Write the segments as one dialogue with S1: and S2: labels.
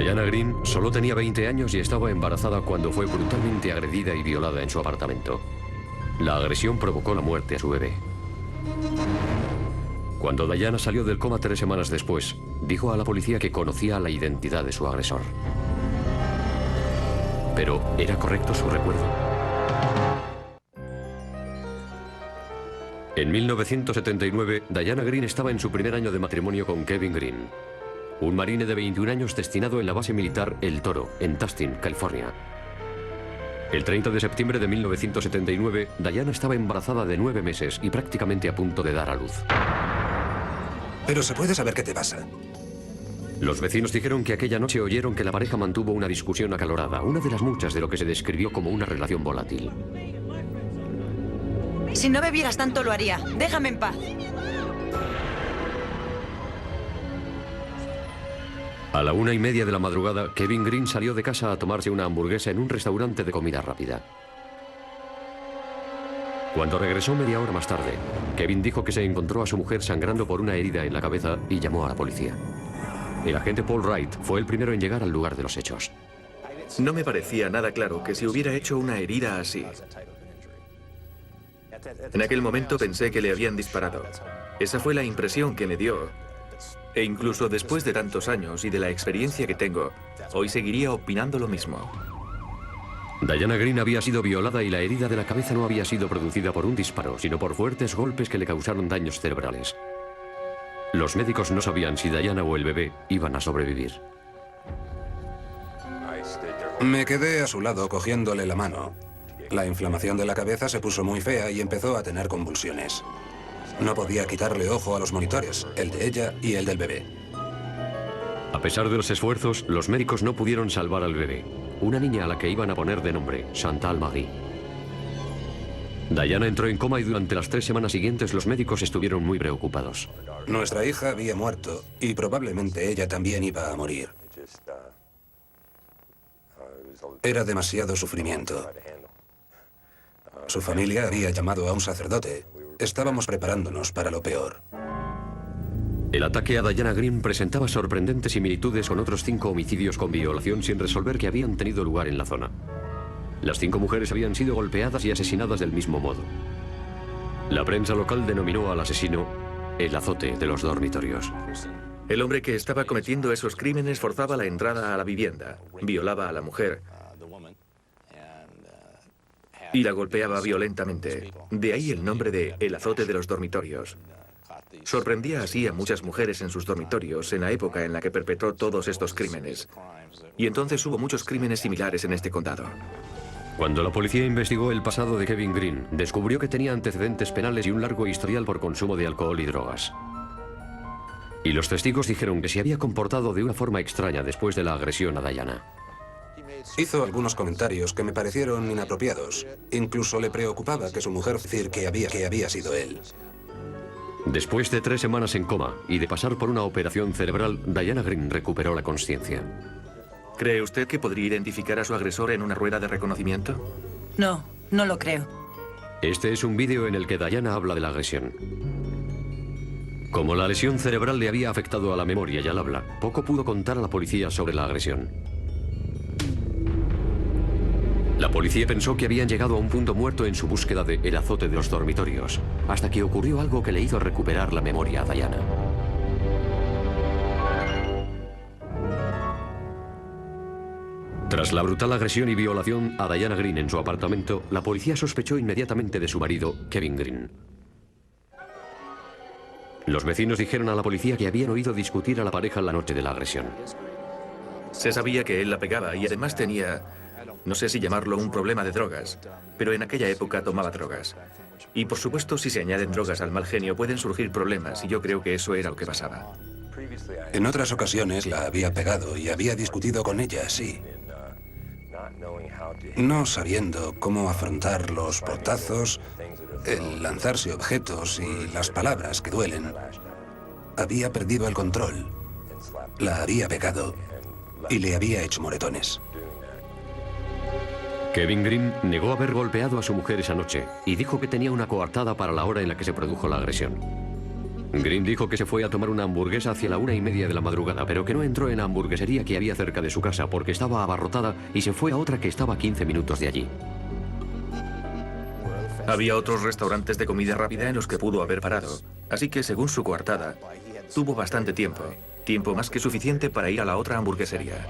S1: Diana Green solo tenía 20 años y estaba embarazada cuando fue brutalmente agredida y violada en su apartamento. La agresión provocó la muerte a su bebé. Cuando Diana salió del coma 3 semanas después, dijo a la policía que conocía la identidad de su agresor. Pero, ¿era correcto su recuerdo? En 1979, Diana Green estaba en su primer año de matrimonio con Kevin Green, un marine de 21 años destinado en la base militar El Toro, en Tustin, California. El 30 de septiembre de 1979, Diana estaba embarazada de 9 meses y prácticamente a punto de dar a luz.
S2: Pero se puede saber qué te pasa.
S1: Los vecinos dijeron que aquella noche oyeron que la pareja mantuvo una discusión acalorada, una de las muchas de lo que se describió como una relación volátil.
S3: Si no bebieras tanto lo haría. Déjame en paz.
S1: A la 1:30 de la madrugada, Kevin Green salió de casa a tomarse una hamburguesa en un restaurante de comida rápida. Cuando regresó media hora más tarde, Kevin dijo que se encontró a su mujer sangrando por una herida en la cabeza y llamó a la policía. El agente Paul Wright fue el primero en llegar al lugar de los hechos.
S4: No me parecía nada claro que se hubiera hecho una herida así. En aquel momento pensé que le habían disparado. Esa fue la impresión que me dio. E incluso después de tantos años y de la experiencia que tengo, hoy seguiría opinando lo mismo.
S1: Diana Green había sido violada y la herida de la cabeza no había sido producida por un disparo, sino por fuertes golpes que le causaron daños cerebrales. Los médicos no sabían si Diana o el bebé iban a sobrevivir.
S2: Me quedé a su lado cogiéndole la mano. La inflamación de la cabeza se puso muy fea y empezó a tener convulsiones. No podía quitarle ojo a los monitores, el de ella y el del bebé.
S1: A pesar de los esfuerzos, los médicos no pudieron salvar al bebé, una niña a la que iban a poner de nombre Chantal Marie. Diana entró en coma y durante las 3 semanas siguientes los médicos estuvieron muy preocupados.
S2: Nuestra hija había muerto y probablemente ella también iba a morir. Era demasiado sufrimiento. Su familia había llamado a un sacerdote. Estábamos preparándonos para lo peor.
S1: El ataque a Diana Green presentaba sorprendentes similitudes con otros 5 homicidios con violación sin resolver que habían tenido lugar en la zona. Las 5 mujeres habían sido golpeadas y asesinadas del mismo modo. La prensa local denominó al asesino el azote de los dormitorios.
S4: El hombre que estaba cometiendo esos crímenes forzaba la entrada a la vivienda, violaba a la mujer y la golpeaba violentamente. De ahí el nombre de el azote de los dormitorios. Sorprendía así a muchas mujeres en sus dormitorios en la época en la que perpetró todos estos crímenes. Y entonces hubo muchos crímenes similares en este condado.
S1: Cuando la policía investigó el pasado de Kevin Green, descubrió que tenía antecedentes penales y un largo historial por consumo de alcohol y drogas. Y los testigos dijeron que se había comportado de una forma extraña después de la agresión a Diana.
S2: Hizo algunos comentarios que me parecieron inapropiados. Incluso le preocupaba que su mujer decir que había sido él.
S1: Después de 3 semanas en coma y de pasar por una operación cerebral, Diana Green recuperó la consciencia.
S4: ¿Cree usted que podría identificar a su agresor en una rueda de reconocimiento?
S3: No, no lo creo.
S1: Este es un vídeo en el que Diana habla de la agresión. Como la lesión cerebral le había afectado a la memoria y al habla, poco pudo contar a la policía sobre la agresión. La policía pensó que habían llegado a un punto muerto en su búsqueda de el azote de los dormitorios, hasta que ocurrió algo que le hizo recuperar la memoria a Diana. Tras la brutal agresión y violación a Diana Green en su apartamento, la policía sospechó inmediatamente de su marido, Kevin Green. Los vecinos dijeron a la policía que habían oído discutir a la pareja la noche de la agresión.
S4: Se sabía que él la pegaba y además tenía, no sé si llamarlo un problema de drogas, pero en aquella época tomaba drogas. Y por supuesto, si se añaden drogas al mal genio, pueden surgir problemas, y yo creo que eso era lo que pasaba.
S2: En otras ocasiones la había pegado y había discutido con ella, sí. No sabiendo cómo afrontar los portazos, el lanzarse objetos y las palabras que duelen, había perdido el control. La había pegado y le había hecho moretones.
S1: Kevin Green negó haber golpeado a su mujer esa noche y dijo que tenía una coartada para la hora en la que se produjo la agresión. Green dijo que se fue a tomar una hamburguesa hacia la 1:30 de la madrugada, pero que no entró en la hamburguesería que había cerca de su casa porque estaba abarrotada y se fue a otra que estaba a 15 minutos de allí.
S4: Había otros restaurantes de comida rápida en los que pudo haber parado, así que según su coartada, tuvo bastante tiempo más que suficiente para ir a la otra hamburguesería.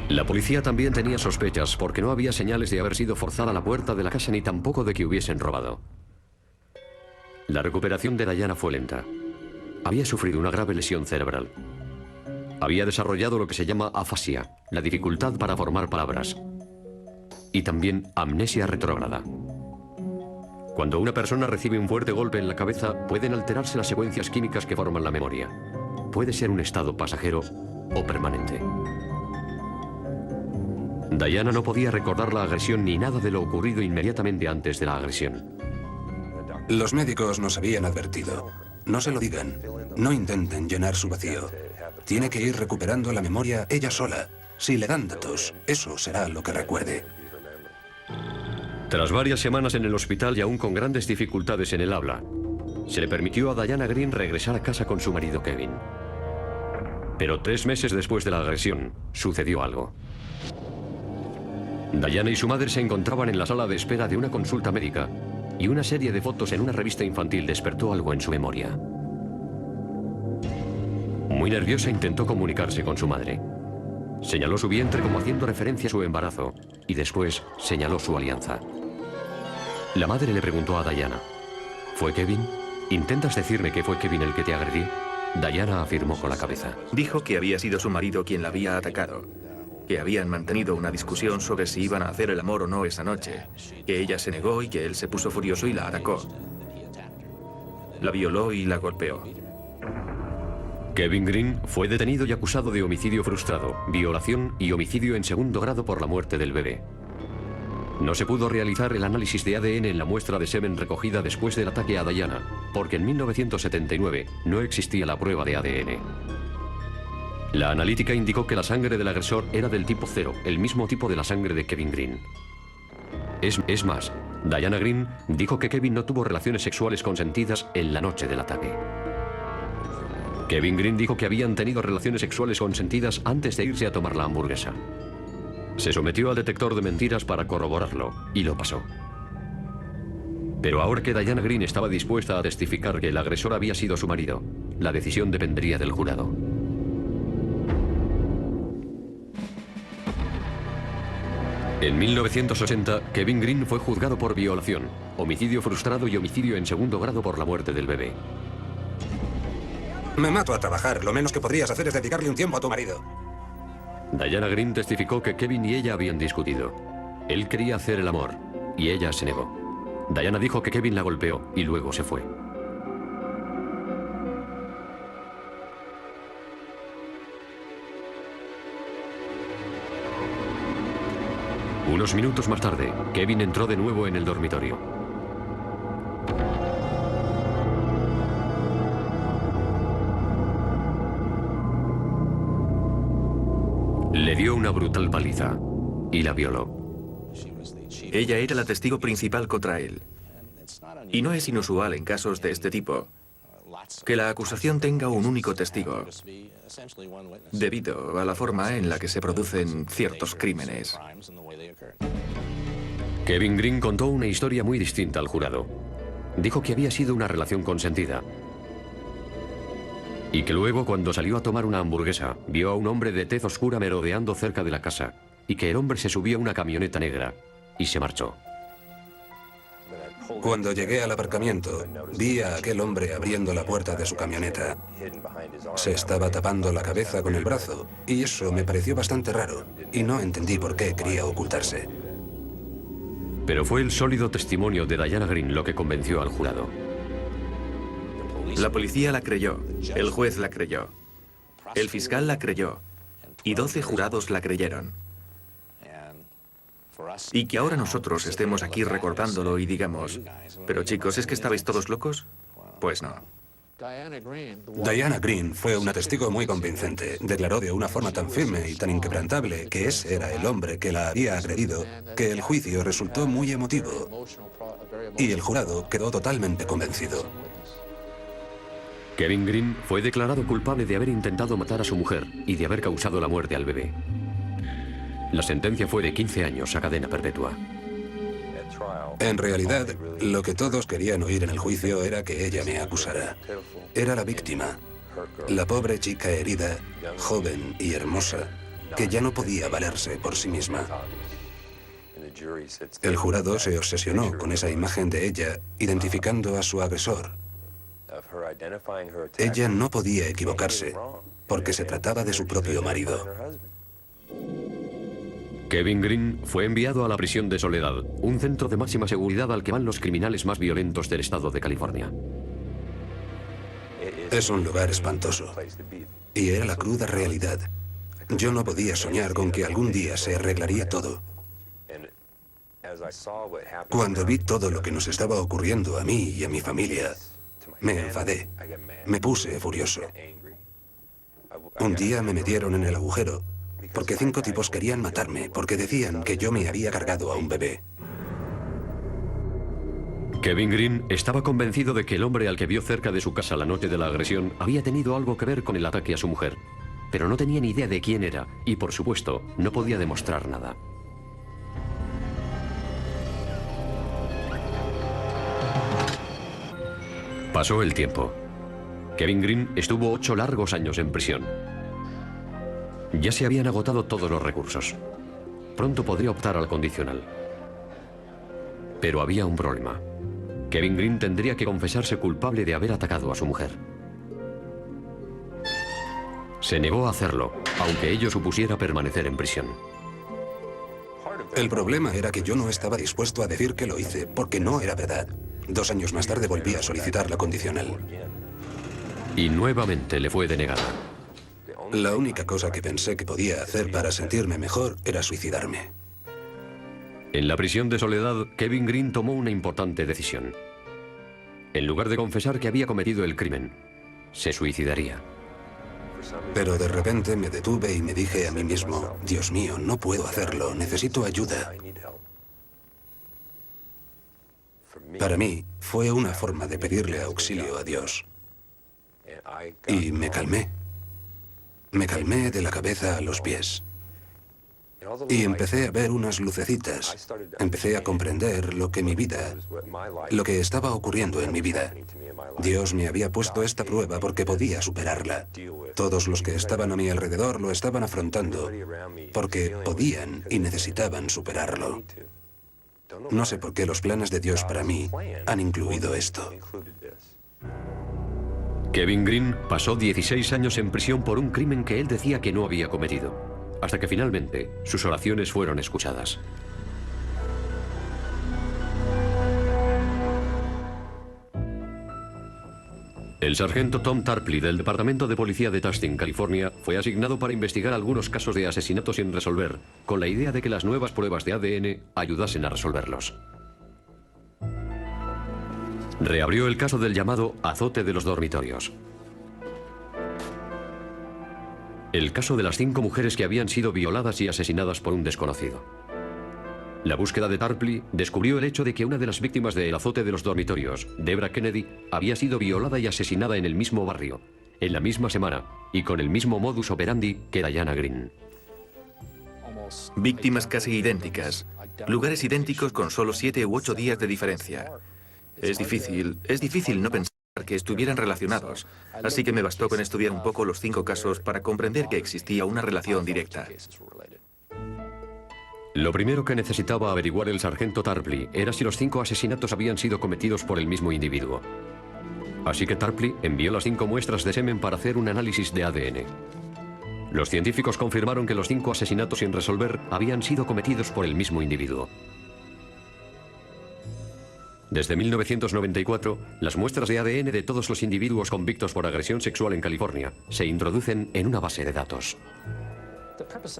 S1: La policía también tenía sospechas porque no había señales de haber sido forzada la puerta de la casa ni tampoco de que hubiesen robado. La recuperación de Diana fue lenta. Había sufrido una grave lesión cerebral. Había desarrollado lo que se llama afasia, la dificultad para formar palabras, y también amnesia retrógrada. Cuando una persona recibe un fuerte golpe en la cabeza, pueden alterarse las secuencias químicas que forman la memoria. Puede ser un estado pasajero o permanente. Diana no podía recordar la agresión ni nada de lo ocurrido inmediatamente antes de la agresión.
S2: Los médicos nos habían advertido. No se lo digan. No intenten llenar su vacío. Tiene que ir recuperando la memoria ella sola. Si le dan datos, eso será lo que recuerde.
S1: Tras varias semanas en el hospital y aún con grandes dificultades en el habla, se le permitió a Diana Green regresar a casa con su marido Kevin. Pero 3 meses después de la agresión, sucedió algo. Diana y su madre se encontraban en la sala de espera de una consulta médica y una serie de fotos en una revista infantil despertó algo en su memoria. Muy nerviosa intentó comunicarse con su madre. Señaló su vientre como haciendo referencia a su embarazo y después señaló su alianza. La madre le preguntó a Diana: ¿fue Kevin? ¿Intentas decirme que fue Kevin el que te agredió? Diana afirmó con la cabeza.
S4: Dijo que había sido su marido quien la había atacado, que habían mantenido una discusión sobre si iban a hacer el amor o no esa noche, que ella se negó y que él se puso furioso y la atacó. La violó y la golpeó.
S1: Kevin Green fue detenido y acusado de homicidio frustrado, violación y homicidio en segundo grado por la muerte del bebé. No se pudo realizar el análisis de ADN en la muestra de semen recogida después del ataque a Diana, porque en 1979 no existía la prueba de ADN. La analítica indicó que la sangre del agresor era del tipo 0, el mismo tipo de la sangre de Kevin Green. Es más, Diana Green dijo que Kevin no tuvo relaciones sexuales consentidas en la noche del ataque. Kevin Green dijo que habían tenido relaciones sexuales consentidas antes de irse a tomar la hamburguesa. Se sometió al detector de mentiras para corroborarlo, y lo pasó. Pero ahora que Diana Green estaba dispuesta a testificar que el agresor había sido su marido, la decisión dependería del jurado. En 1980, Kevin Green fue juzgado por violación, homicidio frustrado y homicidio en segundo grado por la muerte del bebé.
S2: Me mato a trabajar. Lo menos que podrías hacer es dedicarle un tiempo a tu marido.
S1: Diana Green testificó que Kevin y ella habían discutido. Él quería hacer el amor, y ella se negó. Diana dijo que Kevin la golpeó y luego se fue. Unos minutos más tarde, Kevin entró de nuevo en el dormitorio. Le dio una brutal paliza y la violó.
S4: Ella era la testigo principal contra él. Y no es inusual en casos de este tipo que la acusación tenga un único testigo, debido a la forma en la que se producen ciertos crímenes.
S1: Kevin Green contó una historia muy distinta al jurado. Dijo que había sido una relación consentida y que luego, cuando salió a tomar una hamburguesa, vio a un hombre de tez oscura merodeando cerca de la casa y que el hombre se subió a una camioneta negra y se marchó.
S2: Cuando llegué al aparcamiento, vi a aquel hombre abriendo la puerta de su camioneta. Se estaba tapando la cabeza con el brazo, y eso me pareció bastante raro, y no entendí por qué quería ocultarse.
S1: Pero fue el sólido testimonio de Diana Green lo que convenció al jurado.
S4: La policía la creyó, el juez la creyó, el fiscal la creyó, y 12 jurados la creyeron. Y que ahora nosotros estemos aquí recordándolo y digamos, pero chicos, ¿es que estabais todos locos? Pues no.
S2: Diana Green fue una testigo muy convincente. Declaró de una forma tan firme y tan inquebrantable que ese era el hombre que la había agredido, que el juicio resultó muy emotivo. Y el jurado quedó totalmente convencido.
S1: Kevin Green fue declarado culpable de haber intentado matar a su mujer y de haber causado la muerte al bebé. La sentencia fue de 15 años a cadena perpetua.
S2: En realidad, lo que todos querían oír en el juicio era que ella me acusara. Era la víctima, la pobre chica herida, joven y hermosa, que ya no podía valerse por sí misma. El jurado se obsesionó con esa imagen de ella, identificando a su agresor. Ella no podía equivocarse, porque se trataba de su propio marido.
S1: Kevin Green fue enviado a la prisión de Soledad, un centro de máxima seguridad al que van los criminales más violentos del estado de California.
S2: Es un lugar espantoso. Y era la cruda realidad. Yo no podía soñar con que algún día se arreglaría todo. Cuando vi todo lo que nos estaba ocurriendo a mí y a mi familia, me enfadé. Me puse furioso. Un día me metieron en el agujero porque 5 tipos querían matarme porque decían que yo me había cargado a un bebé.
S1: Kevin Green estaba convencido de que el hombre al que vio cerca de su casa la noche de la agresión había tenido algo que ver con el ataque a su mujer, pero no tenía ni idea de quién era y, por supuesto, no podía demostrar nada. Pasó el tiempo. Kevin Green estuvo 8 largos años en prisión. Ya se habían agotado todos los recursos. Pronto podría optar al condicional. Pero había un problema. Kevin Green tendría que confesarse culpable de haber atacado a su mujer. Se negó a hacerlo, aunque ello supusiera permanecer en prisión.
S2: El problema era que yo no estaba dispuesto a decir que lo hice, porque no era verdad. 2 años más tarde volví a solicitar la condicional.
S1: Y nuevamente le fue denegada.
S2: La única cosa que pensé que podía hacer para sentirme mejor era suicidarme.
S1: En la prisión de Soledad, Kevin Green tomó una importante decisión. En lugar de confesar que había cometido el crimen, se suicidaría.
S2: Pero de repente me detuve y me dije a mí mismo, Dios mío, no puedo hacerlo, necesito ayuda. Para mí, fue una forma de pedirle auxilio a Dios. Y me calmé. Me calmé de la cabeza a los pies. Y empecé a ver unas lucecitas. Empecé a comprender lo que estaba ocurriendo en mi vida. Dios me había puesto esta prueba porque podía superarla. Todos los que estaban a mi alrededor lo estaban afrontando porque podían y necesitaban superarlo. No sé por qué los planes de Dios para mí han incluido esto.
S1: Kevin Green pasó 16 años en prisión por un crimen que él decía que no había cometido, hasta que finalmente sus oraciones fueron escuchadas. El sargento Tom Tarpley del Departamento de Policía de Tustin, California, fue asignado para investigar algunos casos de asesinato sin resolver, con la idea de que las nuevas pruebas de ADN ayudasen a resolverlos. Reabrió el caso del llamado azote de los dormitorios. El caso de las 5 mujeres que habían sido violadas y asesinadas por un desconocido. La búsqueda de Tarpley descubrió el hecho de que una de las víctimas del azote de los dormitorios, Debra Kennedy, había sido violada y asesinada en el mismo barrio, en la misma semana y con el mismo modus operandi que Diana Green.
S4: Víctimas casi idénticas, lugares idénticos con solo 7 u 8 días de diferencia. Es difícil no pensar que estuvieran relacionados, así que me bastó con estudiar un poco los 5 casos para comprender que existía una relación directa.
S1: Lo primero que necesitaba averiguar el sargento Tarpley era si los 5 asesinatos habían sido cometidos por el mismo individuo. Así que Tarpley envió las 5 muestras de semen para hacer un análisis de ADN. Los científicos confirmaron que los 5 asesinatos sin resolver habían sido cometidos por el mismo individuo. Desde 1994, las muestras de ADN de todos los individuos convictos por agresión sexual en California se introducen en una base de datos.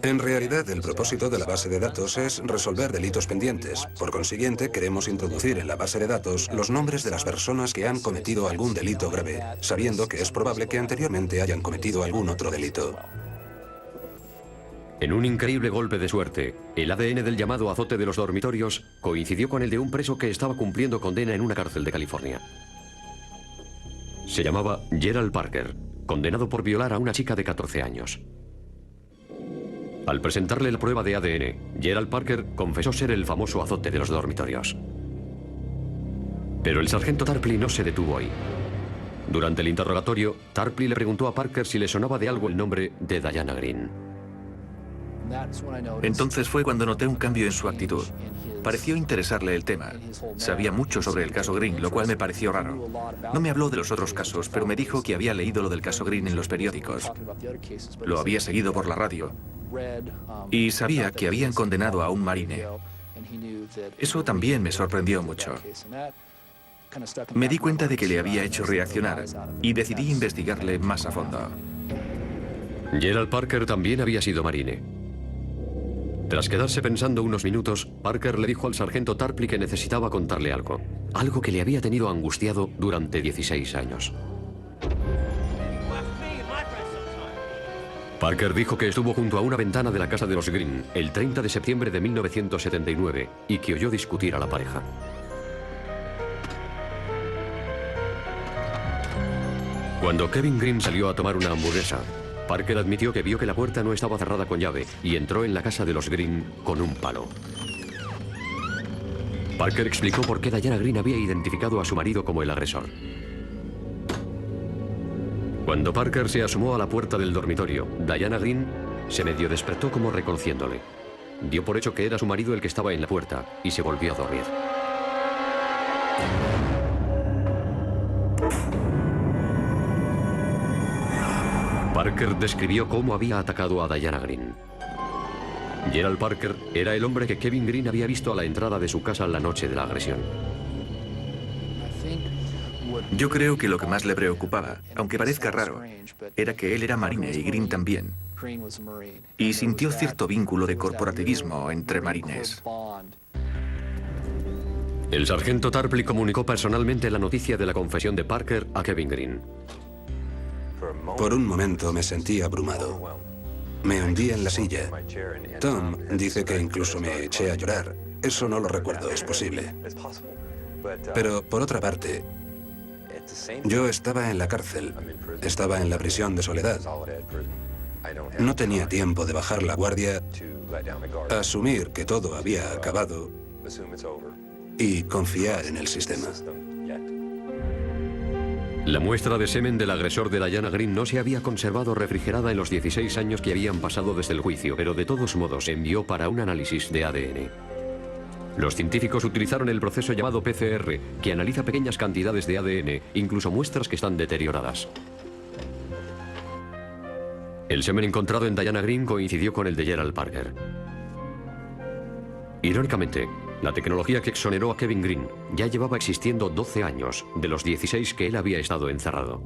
S2: En realidad, el propósito de la base de datos es resolver delitos pendientes. Por consiguiente, queremos introducir en la base de datos los nombres de las personas que han cometido algún delito grave, sabiendo que es probable que anteriormente hayan cometido algún otro delito.
S1: En un increíble golpe de suerte, el ADN del llamado azote de los dormitorios coincidió con el de un preso que estaba cumpliendo condena en una cárcel de California. Se llamaba Gerald Parker, condenado por violar a una chica de 14 años. Al presentarle la prueba de ADN, Gerald Parker confesó ser el famoso azote de los dormitorios. Pero el sargento Tarpley no se detuvo ahí. Durante el interrogatorio, Tarpley le preguntó a Parker si le sonaba de algo el nombre de Diana Green.
S4: Entonces fue cuando noté un cambio en su actitud. Pareció interesarle el tema. Sabía mucho sobre el caso Green, lo cual me pareció raro. No me habló de los otros casos, pero me dijo que había leído lo del caso Green en los periódicos. Lo había seguido por la radio. Y sabía que habían condenado a un marine. Eso también me sorprendió mucho. Me di cuenta de que le había hecho reaccionar y decidí investigarle más a fondo.
S1: Gerald Parker también había sido marine. Tras quedarse pensando unos minutos, Parker le dijo al sargento Tarpley que necesitaba contarle algo. Algo que le había tenido angustiado durante 16 años. Parker dijo que estuvo junto a una ventana de la casa de los Green el 30 de septiembre de 1979 y que oyó discutir a la pareja. Cuando Kevin Green salió a tomar una hamburguesa, Parker admitió que vio que la puerta no estaba cerrada con llave y entró en la casa de los Green con un palo. Parker explicó por qué Diana Green había identificado a su marido como el agresor. Cuando Parker se asomó a la puerta del dormitorio, Diana Green se medio despertó como reconociéndole. Dio por hecho que era su marido el que estaba en la puerta y se volvió a dormir. Parker describió cómo había atacado a Diana Green. Gerald Parker era el hombre que Kevin Green había visto a la entrada de su casa la noche de la agresión.
S4: Yo creo que lo que más le preocupaba, aunque parezca raro, era que él era marine y Green también. Y sintió cierto vínculo de corporativismo entre marines.
S1: El sargento Tarpley comunicó personalmente la noticia de la confesión de Parker a Kevin Green.
S2: Por un momento me sentí abrumado. Me hundí en la silla. Tom dice que incluso me eché a llorar. Eso no lo recuerdo, es posible. Pero, por otra parte, yo estaba en la cárcel. Estaba en la prisión de Soledad. No tenía tiempo de bajar la guardia, asumir que todo había acabado y confiar en el sistema.
S1: La muestra de semen del agresor de Diana Green no se había conservado refrigerada en los 16 años que habían pasado desde el juicio, pero de todos modos se envió para un análisis de ADN. Los científicos utilizaron el proceso llamado PCR, que analiza pequeñas cantidades de ADN, incluso muestras que están deterioradas. El semen encontrado en Diana Green coincidió con el de Gerald Parker. Irónicamente, la tecnología que exoneró a Kevin Green ya llevaba existiendo 12 años, de los 16 que él había estado encerrado.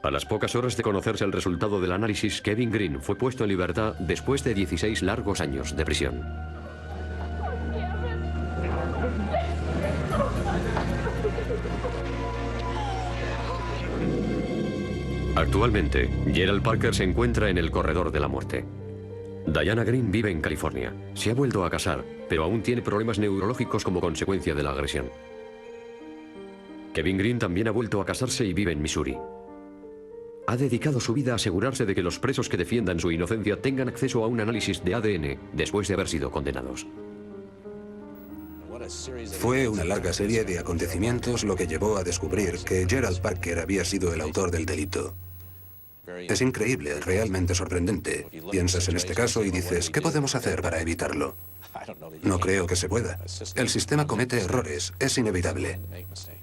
S1: A las pocas horas de conocerse el resultado del análisis, Kevin Green fue puesto en libertad después de 16 largos años de prisión. Actualmente, Gerald Parker se encuentra en el corredor de la muerte. Diana Green vive en California. Se ha vuelto a casar, pero aún tiene problemas neurológicos como consecuencia de la agresión. Kevin Green también ha vuelto a casarse y vive en Missouri. Ha dedicado su vida a asegurarse de que los presos que defiendan su inocencia tengan acceso a un análisis de ADN después de haber sido condenados.
S2: Fue una larga serie de acontecimientos lo que llevó a descubrir que Gerald Parker había sido el autor del delito. Es increíble, realmente sorprendente. Piensas en este caso y dices, ¿qué podemos hacer para evitarlo? No creo que se pueda. El sistema comete errores, es inevitable.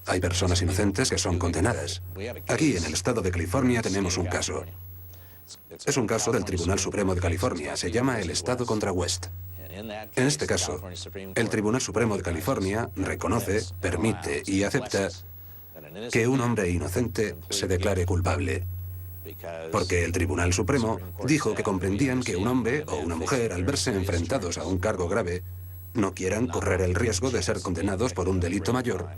S2: Hay personas inocentes que son condenadas. Aquí, en el estado de California, tenemos un caso. Es un caso del Tribunal Supremo de California. Se llama el Estado contra West. En este caso, el Tribunal Supremo de California reconoce, permite y acepta que un hombre inocente se declare culpable. Porque el Tribunal Supremo dijo que comprendían que un hombre o una mujer, al verse enfrentados a un cargo grave, no quieran correr el riesgo de ser condenados por un delito mayor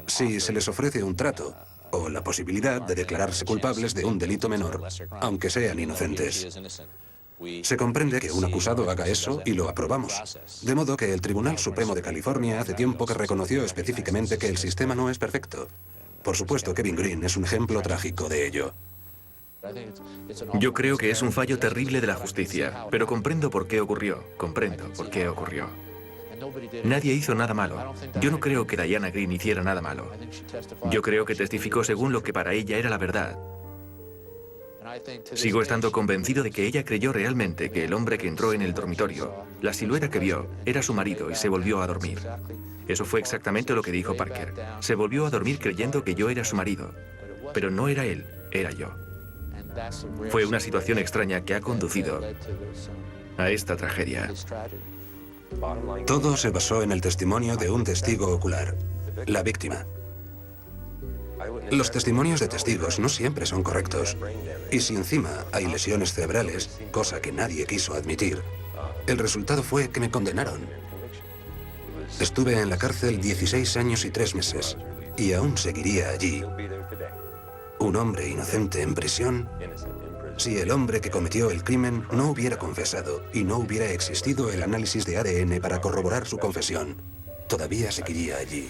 S2: si se les ofrece un trato o la posibilidad de declararse culpables de un delito menor, aunque sean inocentes. Se comprende que un acusado haga eso y lo aprobamos. De modo que el Tribunal Supremo de California hace tiempo que reconoció específicamente que el sistema no es perfecto. Por supuesto, Kevin Green es un ejemplo trágico de ello.
S4: Yo creo que es un fallo terrible de la justicia, pero comprendo por qué ocurrió. Comprendo por qué ocurrió. Nadie hizo nada malo. Yo no creo que Diana Green hiciera nada malo. Yo creo que testificó según lo que para ella era la verdad. Sigo estando convencido de que ella creyó realmente que el hombre que entró en el dormitorio, la silueta que vio, era su marido y se volvió a dormir. Eso fue exactamente lo que dijo Parker. Se volvió a dormir creyendo que yo era su marido. Pero no era él, era yo. Fue una situación extraña que ha conducido a esta tragedia.
S2: Todo se basó en el testimonio de un testigo ocular, la víctima. Los testimonios de testigos no siempre son correctos. Y si encima hay lesiones cerebrales, cosa que nadie quiso admitir, el resultado fue que me condenaron. Estuve en la cárcel 16 años y 3 meses, y aún seguiría allí. Un hombre inocente en prisión, si el hombre que cometió el crimen no hubiera confesado y no hubiera existido el análisis de ADN para corroborar su confesión, todavía seguiría allí.